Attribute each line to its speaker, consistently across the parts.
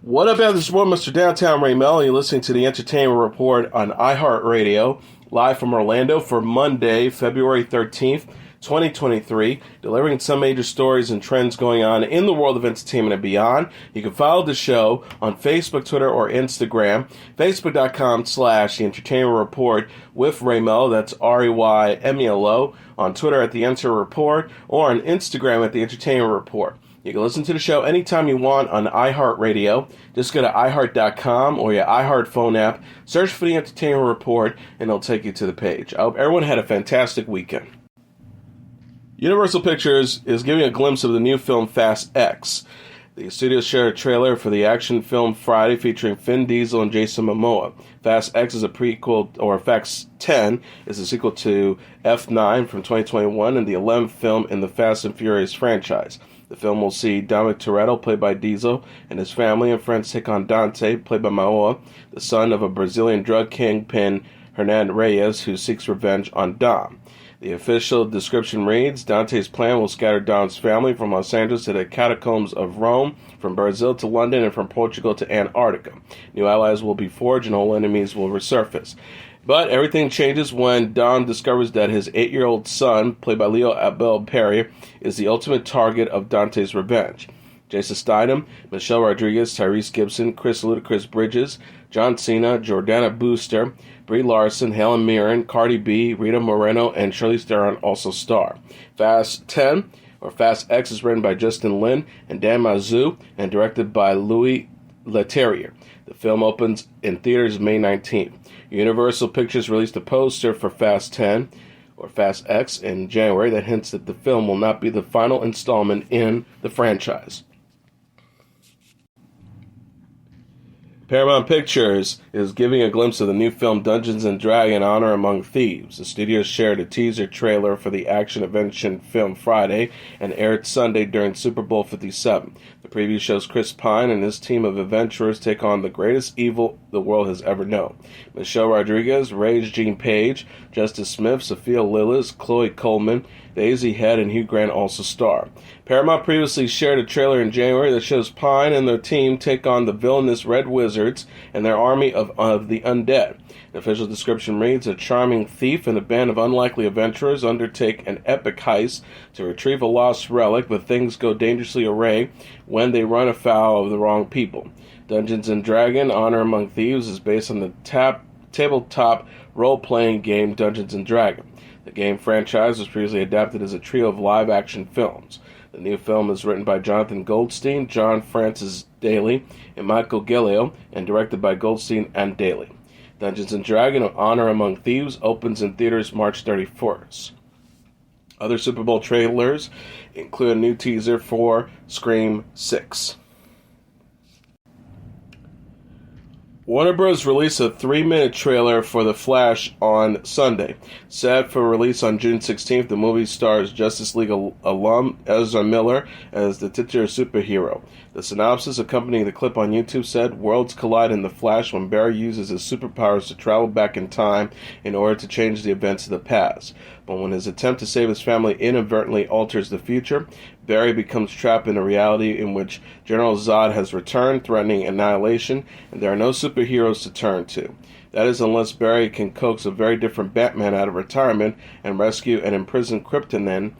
Speaker 1: What up, this is Mr. Downtown Ray Melo. You're listening to the Entertainment Report on iHeartRadio, live from Orlando for Monday, February 13th, 2023, delivering some major stories and trends going on in the world of entertainment and beyond. You can follow the show on Facebook, Twitter, or Instagram. Facebook.com/The Entertainment Report with Ray Melo, that's REYMELO, on Twitter at The Enter Report, or on Instagram at The Entertainment Report. You can listen to the show anytime you want on iHeartRadio. Just go to iHeart.com or your iHeart phone app, search for The Entertainment Report, and it'll take you to the page. I hope everyone had a fantastic weekend. Universal Pictures is giving a glimpse of the new film Fast X. The studio shared a trailer for the action film Friday featuring Vin Diesel and Jason Momoa. Fast X is a prequel, or Fast 10 is a sequel to F9 from 2021 and the 11th film in the Fast and Furious franchise. The film will see Dominic Toretto, played by Diesel, and his family and friends take on Dante, played by Momoa, the son of a Brazilian drug kingpin, Hernan Reyes, who seeks revenge on Dom. The official description reads, Dante's plan will scatter Dom's family from Los Angeles to the catacombs of Rome, from Brazil to London, and from Portugal to Antarctica. New allies will be forged and old enemies will resurface. But everything changes when Dom discovers that his 8-year-old son, played by Leo Abel Perry, is the ultimate target of Dante's revenge. Jason Statham, Michelle Rodriguez, Tyrese Gibson, Chris Ludacris Bridges, John Cena, Jordana Brewster, Brie Larson, Helen Mirren, Cardi B, Rita Moreno, and Charlize Theron also star. Fast 10, or Fast X, is written by Justin Lin and Dan Mazu and directed by Louis Leterrier. The film opens in theaters May 19th. Universal Pictures released a poster for Fast 10, or Fast X, in January that hints that the film will not be the final installment in the franchise. Paramount Pictures is giving a glimpse of the new film Dungeons & Dragons: Honor Among Thieves. The studio shared a teaser trailer for the action-adventure film Friday and aired Sunday during Super Bowl 57. The preview shows Chris Pine and his team of adventurers take on the greatest evil the world has ever known. Michelle Rodriguez, Rage Jean Page, Justice Smith, Sophia Lillis, Chloe Coleman, Daisy Head, and Hugh Grant also star. Paramount previously shared a trailer in January that shows Pine and their team take on the villainous Red Wizards and their army of the undead. The official description reads, a charming thief and a band of unlikely adventurers undertake an epic heist to retrieve a lost relic, but things go dangerously awry when they run afoul of the wrong people. Dungeons & Dragons: Honor Among Thieves is based on the tabletop role-playing game Dungeons & Dragons. The game franchise was previously adapted as a trio of live-action films. The new film is written by Jonathan Goldstein, John Francis Daly, and Michael Gilleo, and directed by Goldstein and Daly. Dungeons & Dragons: Honor Among Thieves opens in theaters March 31st. Other Super Bowl trailers include a new teaser for Scream 6. Warner Bros. Released a 3-minute trailer for The Flash on Sunday. Set for release on June 16th, the movie stars Justice League alum Ezra Miller as the titular superhero. The synopsis accompanying the clip on YouTube said, worlds collide in The Flash when Barry uses his superpowers to travel back in time in order to change the events of the past. But when his attempt to save his family inadvertently alters the future, Barry becomes trapped in a reality in which General Zod has returned, threatening annihilation, and there are no superheroes to turn to. That is, unless Barry can coax a very different Batman out of retirement and rescue an imprisoned Kryptonian,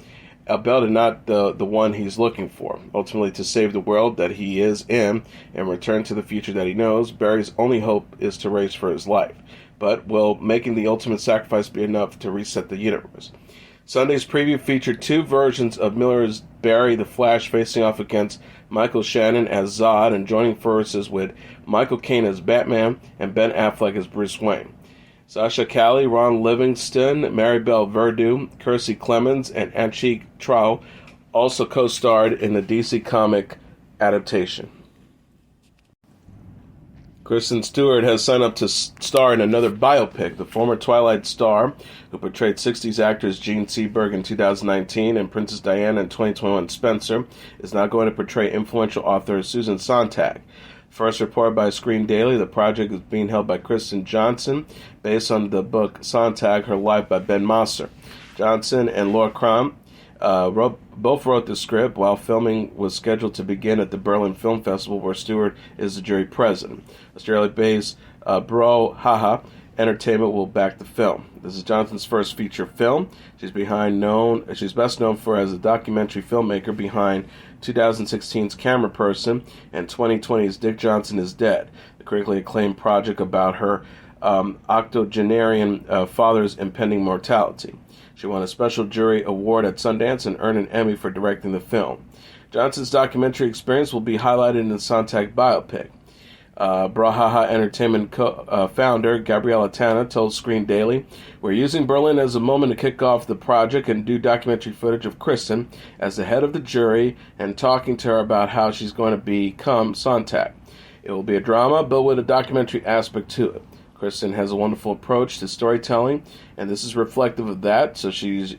Speaker 1: albeit not the one he's looking for. Ultimately, to save the world that he is in and return to the future that he knows, Barry's only hope is to race for his life. But will making the ultimate sacrifice be enough to reset the universe? Sunday's preview featured 2 versions of Miller's Barry the Flash facing off against Michael Shannon as Zod and joining forces with Michael Caine as Batman and Ben Affleck as Bruce Wayne. Sasha Calle, Ron Livingston, Maribel Verdú, Kiersey Clemens, and Anchik Trau also co-starred in the DC comic adaptation. Kristen Stewart has signed up to star in another biopic. The former Twilight star, who portrayed 60s actors Gene Seberg in 2019 and Princess Diana in 2021 Spencer, is now going to portray influential author Susan Sontag. First reported by Screen Daily, the project is being held by Kristen Johnson, based on the book Sontag, Her Life by Ben Mosser. Johnson and Laura Crum wrote both wrote the script, while filming was scheduled to begin at the Berlin Film Festival, where Stewart is the jury president. Australia-based Bro Haha Entertainment will back the film. This is Johnson's first feature film. She's best known for as a documentary filmmaker behind 2016's Camera Person and 2020's Dick Johnson is Dead, the critically acclaimed project about her octogenarian father's impending mortality. She won a special jury award at Sundance and earned an Emmy for directing the film. Johnson's documentary experience will be highlighted in the Sontag biopic. Brahaha Entertainment founder Gabriella Tanna told Screen Daily, "We're using Berlin as a moment to kick off the project and do documentary footage of Kristen as the head of the jury and talking to her about how she's going to become Sontag. It will be a drama, but with a documentary aspect to it. Kristen has a wonderful approach to storytelling, and this is reflective of that, so she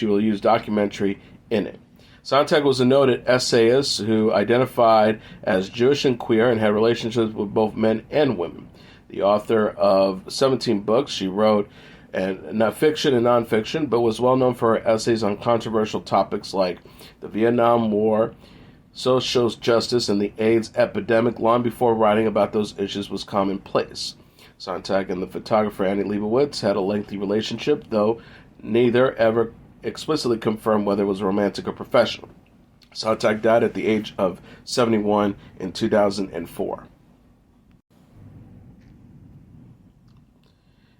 Speaker 1: will use documentary in it." Sontag was a noted essayist who identified as Jewish and queer and had relationships with both men and women. The author of 17 books, she wrote not fiction and nonfiction, but was well known for her essays on controversial topics like the Vietnam War, social justice, and the AIDS epidemic, long before writing about those issues was commonplace. Sontag and the photographer Annie Leibovitz had a lengthy relationship, though neither ever explicitly confirmed whether it was romantic or professional. Sontag died at the age of 71 in 2004.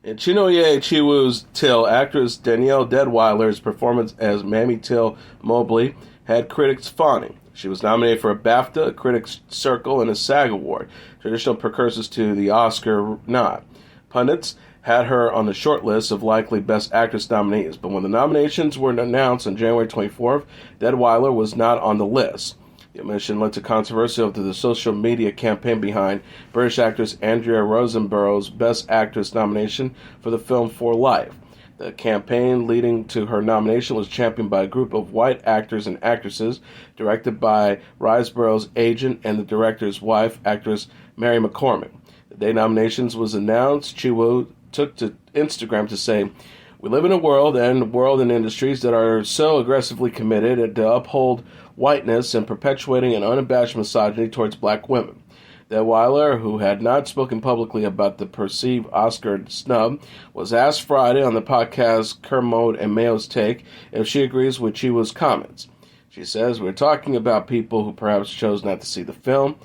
Speaker 1: In Chinoye Chiwu's Till, actress Danielle Deadwyler's performance as Mamie Till Mobley had critics fawning. She was nominated for a BAFTA, a Critics' Circle, and a SAG Award, traditional precursors to the Oscar nod. Pundits had her on the short list of likely Best Actress nominees, but when the nominations were announced on January 24th, Deadwyler was not on the list. The omission led to controversy over the social media campaign behind British actress Andrea Riseborough's Best Actress nomination for the film For Life. The campaign leading to her nomination was championed by a group of white actors and actresses, directed by Riseborough's agent and the director's wife, actress Mary McCormick. The day nominations was announced, Chiwu took to Instagram to say, "We live in a world and industries that are so aggressively committed to uphold whiteness and perpetuating an unabashed misogyny towards black women." Deadwyler, who had not spoken publicly about the perceived Oscar snub, was asked Friday on the podcast Kermode and Mayo's Take if she agrees with Chiwu's comments. She says, "We're talking about people who perhaps chose not to see the film.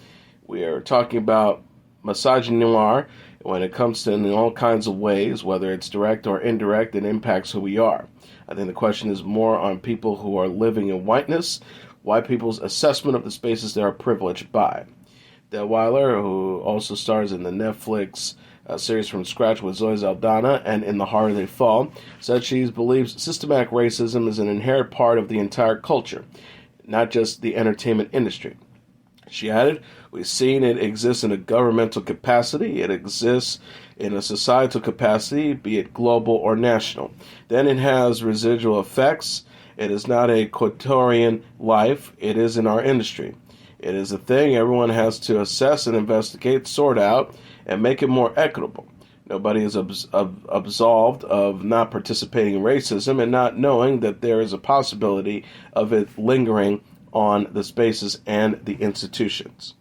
Speaker 1: We are talking about misogyny noir. When it comes to in all kinds of ways, whether it's direct or indirect, it impacts who we are. I think the question is more on people who are living in whiteness, white people's assessment of the spaces they are privileged by." Deadwyler, who also stars in the Netflix series From Scratch with Zoe Saldana and In the Harder They Fall, said she believes systematic racism is an inherent part of the entire culture, not just the entertainment industry. She added, "We've seen it exist in a governmental capacity. It exists in a societal capacity, be it global or national. Then it has residual effects. It is not a quotidian life. It is in our industry. It is a thing everyone has to assess and investigate, sort out, and make it more equitable. Nobody is absolved of not participating in racism and not knowing that there is a possibility of it lingering on the spaces and the institutions."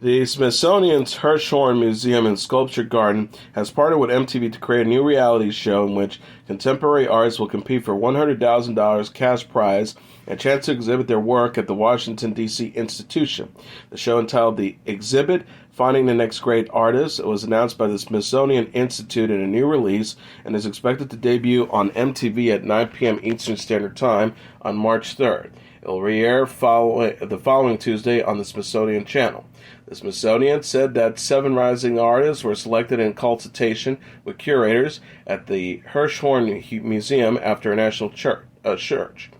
Speaker 1: The Smithsonian's Hirshhorn Museum and Sculpture Garden has partnered with MTV to create a new reality show in which contemporary artists will compete for $100,000 cash prize and a chance to exhibit their work at the Washington, D.C. institution. The show, entitled The Exhibit, Finding the Next Great Artist, was announced by the Smithsonian Institute in a new release and is expected to debut on MTV at 9 p.m. Eastern Standard Time on March 3rd. It will re-air the following Tuesday on the Smithsonian Channel. The Smithsonian said that 7 rising artists were selected in consultation with curators at the Hirshhorn Museum after a national search.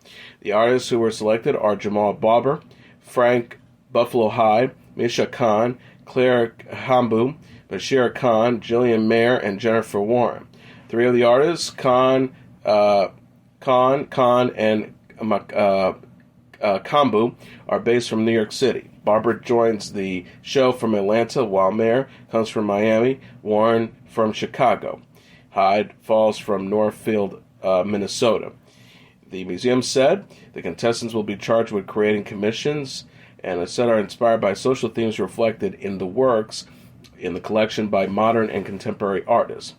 Speaker 1: The artists who were selected are Jamal Barber, Frank Buffalo High, Misha Khan, Claire Hambu, Bashir Khan, Jillian Mayer, and Jennifer Warren. 3 of the artists, Khan, and Kambu, are based from New York City. Barber joins the show from Atlanta, while Mayer comes from Miami, Warren from Chicago. Hyde falls from Northfield, Minnesota. The museum said the contestants will be charged with creating commissions and a set are inspired by social themes reflected in the works in the collection by modern and contemporary artists.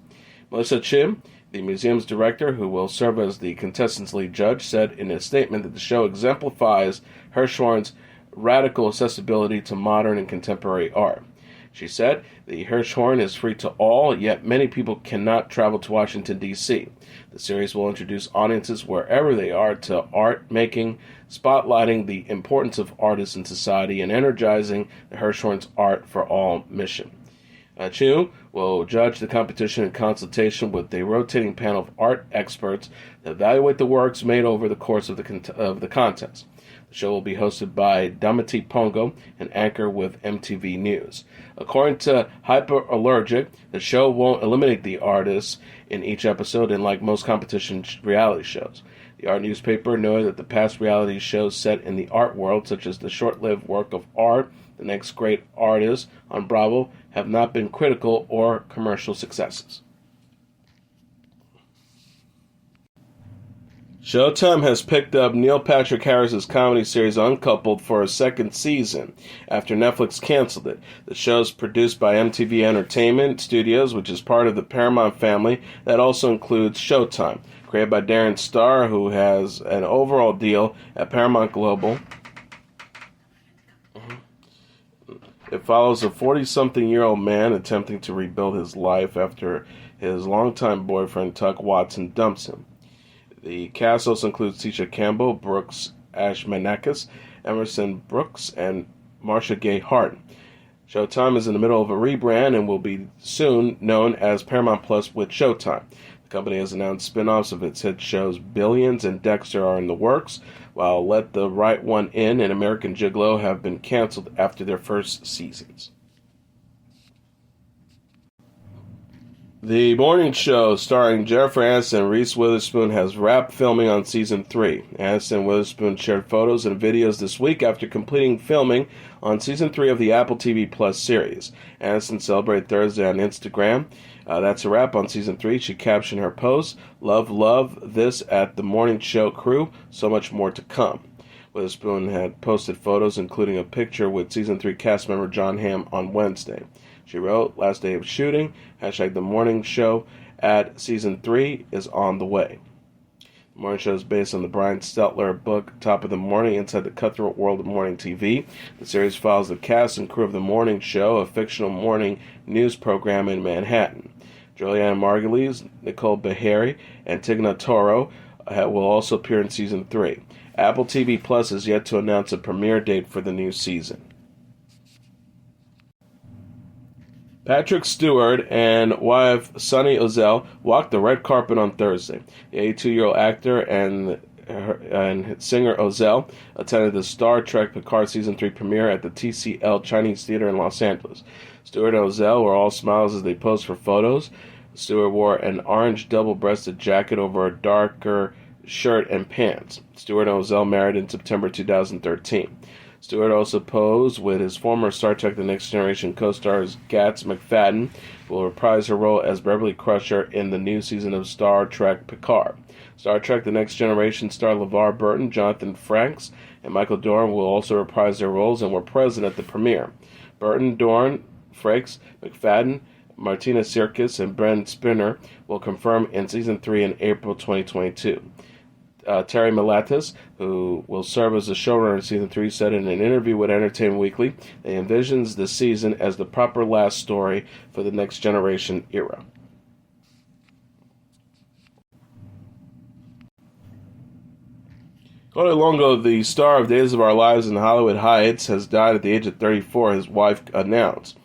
Speaker 1: Melissa Chim, the museum's director, who will serve as the contestants' lead judge, said in a statement that the show exemplifies Hirshhorn's radical accessibility to modern and contemporary art. She said, the Hirshhorn is free to all, yet many people cannot travel to Washington, D.C. The series will introduce audiences wherever they are to art making, spotlighting the importance of artists in society, and energizing the Hirshhorn's Art for All mission. Chu will judge the competition in consultation with a rotating panel of art experts that evaluate the works made over the course of the contest. The show will be hosted by Damati Pongo, an anchor with MTV News. According to Hyperallergic, the show won't eliminate the artists in each episode, and like most competition reality shows. The art newspaper noted that the past reality shows set in the art world, such as the short-lived work of art, The Next Great Artist on Bravo, have not been critical or commercial successes. Showtime has picked up Neil Patrick Harris's comedy series Uncoupled for a second season after Netflix canceled it. The show is produced by MTV Entertainment Studios, which is part of the Paramount family that also includes Showtime. Created by Darren Star, who has an overall deal at Paramount Global. It follows a 40-something-year-old man attempting to rebuild his life after his longtime boyfriend, Tuck Watson, dumps him. The cast also includes Tisha Campbell, Brooks Ashmanakis, Emerson Brooks, and Marcia Gay Harden. Showtime is in the middle of a rebrand and will be soon known as Paramount Plus with Showtime. The company has announced spin-offs of its hit shows Billions and Dexter are in the works, while Let the Right One In and American Gigolo have been canceled after their first seasons. The morning show starring Jennifer Aniston and Reese Witherspoon has wrapped filming on Season 3. Aniston and Witherspoon shared photos and videos this week after completing filming on Season 3 of the Apple TV Plus series. Aniston celebrated Thursday on Instagram. That's a wrap on Season 3. She captioned her post, love this at the morning show crew, so much more to come. Witherspoon had posted photos including a picture with Season 3 cast member John Hamm on Wednesday. She wrote, last day of shooting, # the morning show at Season 3 is on the way. The morning show is based on the Brian Stelter book, Top of the Morning, Inside the Cutthroat World of Morning TV. The series follows the cast and crew of The Morning Show, a fictional morning news program in Manhattan. Juliana Margulies, Nicole Beharie, and Tigna Toro will also appear in Season 3. Apple TV Plus is yet to announce a premiere date for the new season. Patrick Stewart and wife Sunny Ozell walked the red carpet on Thursday. The 82-year-old actor and singer Ozell attended the Star Trek Picard Season 3 premiere at the TCL Chinese Theater in Los Angeles. Stewart and Ozell were all smiles as they posed for photos. Stewart wore an orange double-breasted jacket over a darker shirt and pants. Stewart and Ozell married in September 2013. Stewart also posed with his former Star Trek The Next Generation co-stars Gats McFadden, who will reprise her role as Beverly Crusher in the new season of Star Trek Picard. Star Trek The Next Generation star LeVar Burton, Jonathan Frakes, and Michael Dorn will also reprise their roles and were present at the premiere. Burton, Dorn, Frakes, McFadden, Martina Sirkis, and Brent Spinner will confirm in Season 3 in April 2022. Terry Malatas, who will serve as the showrunner of Season 3, said in an interview with Entertainment Weekly that he envisions the season as the proper last story for the Next Generation era. Cody Longo, the star of Days of Our Lives in Hollywood Heights, has died at the age of 34, his wife announced.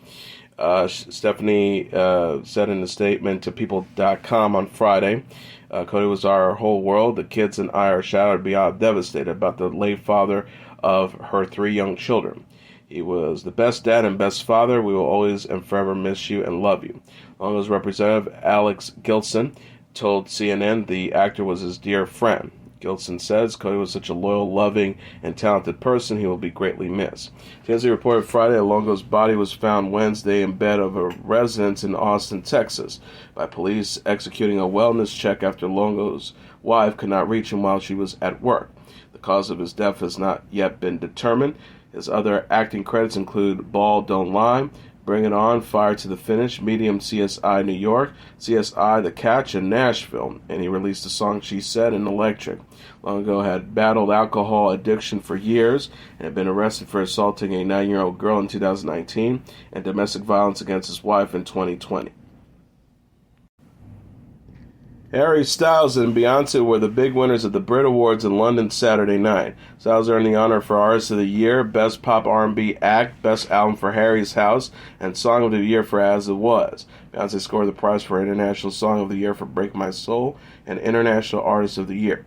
Speaker 1: Stephanie said in a statement to People.com on Friday, Cody was our whole world. The kids and I are shattered beyond devastated about the late father of her 3 young children. He was the best dad and best father. We will always and forever miss you and love you. Longo's representative, Alex Gilson, told CNN the actor was his dear friend. Gilson says Cody was such a loyal, loving, and talented person, he will be greatly missed. TMZ reported Friday that Longo's body was found Wednesday in bed of a residence in Austin, Texas, by police executing a wellness check after Longo's wife could not reach him while she was at work. The cause of his death has not yet been determined. His other acting credits include Ball Don't Lie, Bring It On, Fire to the Finish, Medium, CSI New York, CSI The Catch, and Nashville, and he released the song She Said in Electric. Longo had battled alcohol addiction for years and had been arrested for assaulting a 9-year-old girl in 2019 and domestic violence against his wife in 2020. Harry Styles and Beyonce were the big winners of the Brit Awards in London Saturday night. Styles earned the honor for Artist of the Year, Best Pop R&B Act, Best Album for Harry's House, and Song of the Year for As It Was. Beyonce scored the prize for International Song of the Year for Break My Soul and International Artist of the Year.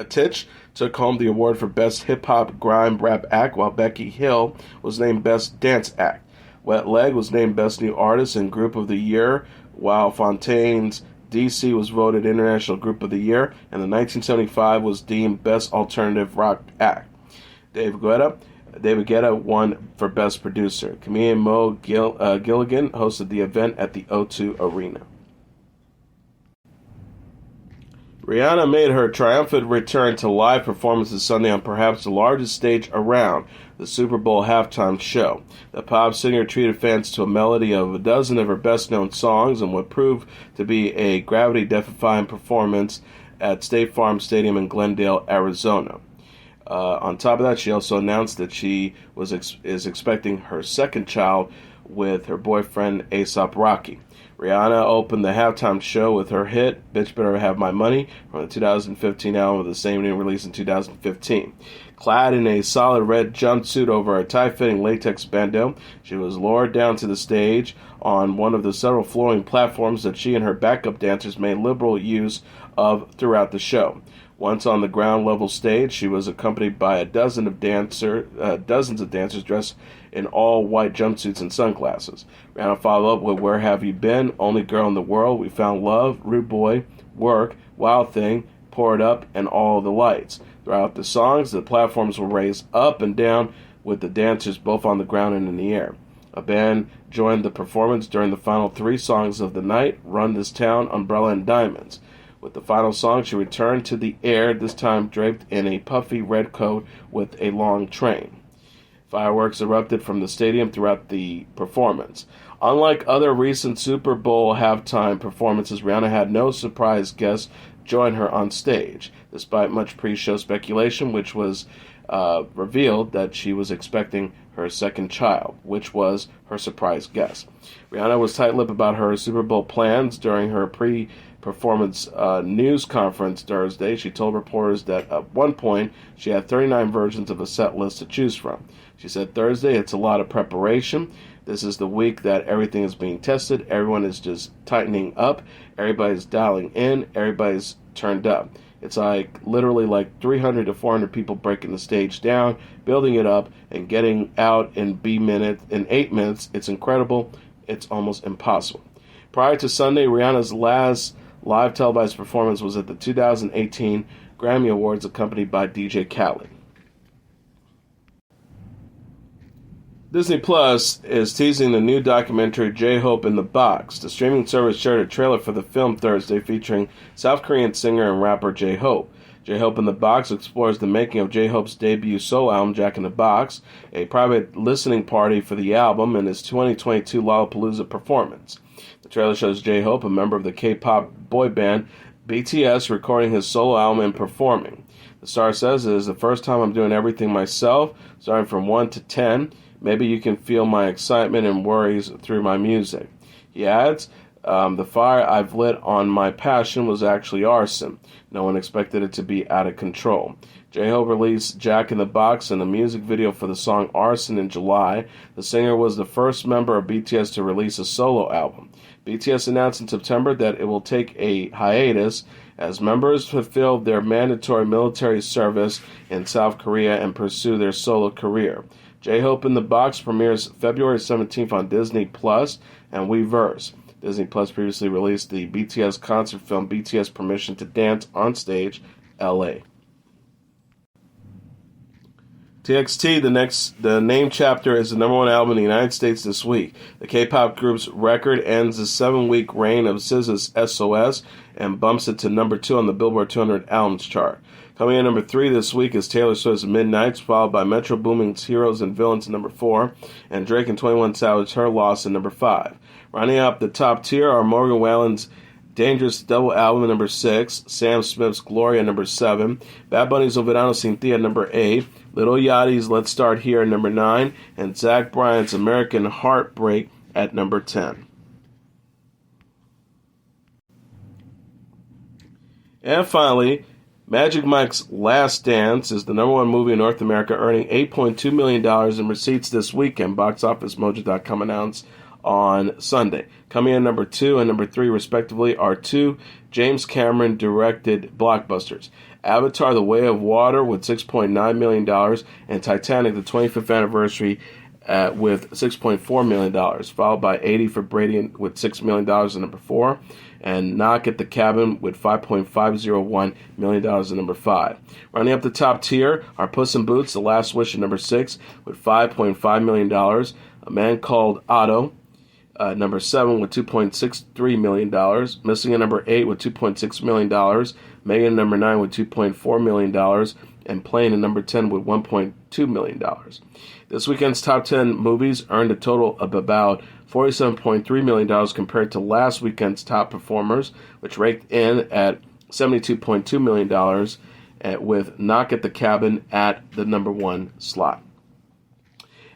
Speaker 1: Titch took home the award for Best Hip-Hop Grime Rap Act, while Becky Hill was named Best Dance Act. Wet Leg was named Best New Artist and Group of the Year, while Fontaine's DC was voted International Group of the Year, and the 1975 was deemed Best Alternative Rock Act. David Guetta won for Best Producer. Comedian Mo Gilligan hosted the event at the O2 Arena. Rihanna made her triumphant return to live performances Sunday on perhaps the largest stage around, the Super Bowl halftime show. The pop singer treated fans to a melody of a dozen of her best-known songs in what proved to be a gravity-defying performance at State Farm Stadium in Glendale, Arizona. On top of that, she also announced that she is expecting her second child with her boyfriend A$AP Rocky. Rihanna opened the halftime show with her hit, Bitch Better Have My Money, from the 2015 album of the same name released in 2015. Clad in a solid red jumpsuit over a tight-fitting latex bandeau, she was lowered down to the stage on one of the several flooring platforms that she and her backup dancers made liberal use of throughout the show. Once on the ground-level stage, she was accompanied by dozens of dancers dressed in all-white jumpsuits and sunglasses. Rihanna followed up with Where Have You Been, Only Girl in the World, We Found Love, Rude Boy, Work, Wild Thing, Pour It Up, and All the Lights. Throughout the songs, the platforms were raised up and down with the dancers both on the ground and in the air. A band joined the performance during the final 3 songs of the night, Run This Town, Umbrella, and Diamonds. With the final song, she returned to the air, this time draped in a puffy red coat with a long train. Fireworks erupted from the stadium throughout the performance. Unlike other recent Super Bowl halftime performances, Rihanna had no surprise guests join her on stage, despite much pre-show speculation, which was revealed that she was expecting her second child, which was her surprise guest. Rihanna was tight-lipped about her Super Bowl plans during her pre-performance news conference Thursday. She told reporters that at one point she had 39 versions of a set list to choose from. She said Thursday, it's a lot of preparation. This is the week that everything is being tested. Everyone is just tightening up. Everybody's dialing in. Everybody's turned up. It's literally like 300 to 400 people breaking the stage down, building it up, and getting out in 8 minutes. It's incredible. It's almost impossible. Prior to Sunday, Rihanna's last live televised performance was at the 2018 Grammy Awards, accompanied by DJ Khaled. Disney Plus is teasing the new documentary J-Hope in the Box. The streaming service shared a trailer for the film Thursday featuring South Korean singer and rapper J-Hope. J-Hope in the Box explores the making of J-Hope's debut solo album, Jack in the Box, a private listening party for the album, and his 2022 Lollapalooza performance. The trailer shows J-Hope, a member of the K-pop boy band BTS, recording his solo album and performing. The star says, "It is the first time I'm doing everything myself, starting from 1 to 10. Maybe you can feel my excitement and worries through my music." He adds, "The fire I've lit on my passion was actually arson. No one expected it to be out of control." J-Hope released Jack in the Box and a music video for the song Arson in July. The singer was the first member of BTS to release a solo album. BTS announced in September that it will take a hiatus as members fulfill their mandatory military service in South Korea and pursue their solo career. J-Hope in the Box premieres February 17th on Disney Plus and Weverse. Disney Plus previously released the BTS concert film BTS Permission to Dance on Stage LA. TXT, the name chapter, is the number one album in the United States this week. The K-pop group's record ends the 7-week reign of SZA's SOS and bumps it to number 2 on the Billboard 200 albums chart. Coming in number 3 this week is Taylor Swift's Midnights, followed by Metro Boomin's Heroes and Villains at number 4, and Drake and 21 Savage Her Loss at number 5. Rounding up the top tier are Morgan Wallen's Dangerous double album at number 6, Sam Smith's Gloria at number 7, Bad Bunny's O Verano Sin Ti at number 8, Lil Yachty's Let's Start Here at number 9, and Zach Bryan's American Heartbreak at number 10. And finally, Magic Mike's Last Dance is the number one movie in North America, earning $8.2 million in receipts this weekend, BoxOfficeMojo.com announced on Sunday. Coming in number 2 and number 3, respectively, are two James Cameron-directed blockbusters: Avatar: The Way of Water with $6.9 million, and Titanic: The 25th Anniversary with $6.4 million, followed by 80 for Brady with $6 million at number 4, and Knock at the Cabin with $5.501 million at number 5. Rounding up the top tier are Puss in Boots: The Last Wish at number 6 with $5.5 million, A Man Called Otto number 7 with $2.63 million, Missing at number 8 with $2.6 million, Megan at number 9 with $2.4 million, and Plane at number 10 with $1.2 million. This weekend's top 10 movies earned a total of about $47.3 million compared to last weekend's top performers, which raked in at $72.2 million, with Knock at the Cabin at the number 1 slot.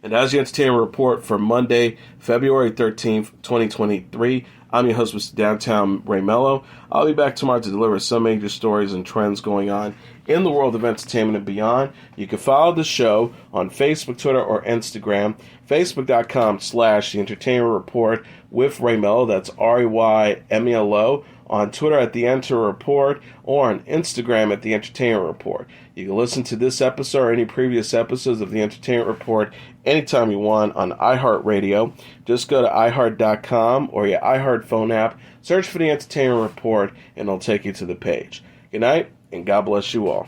Speaker 1: And as the entertainment report for Monday, February 13th, 2023, I'm your host, Mr. Downtown Ray Melo. I'll be back tomorrow to deliver some major stories and trends going on in the world of entertainment and beyond. You can follow the show on Facebook, Twitter, or Instagram. Facebook.com/The Entertainment Report with Ray Melo. That's RAYMELO. On Twitter at The Enter Report, or on Instagram at The Entertainment Report. You can listen to this episode or any previous episodes of The Entertainment Report anytime you want on iHeartRadio. Just go to iHeart.com or your iHeart phone app, search for The Entertainment Report, and it'll take you to the page. Good night, and God bless you all.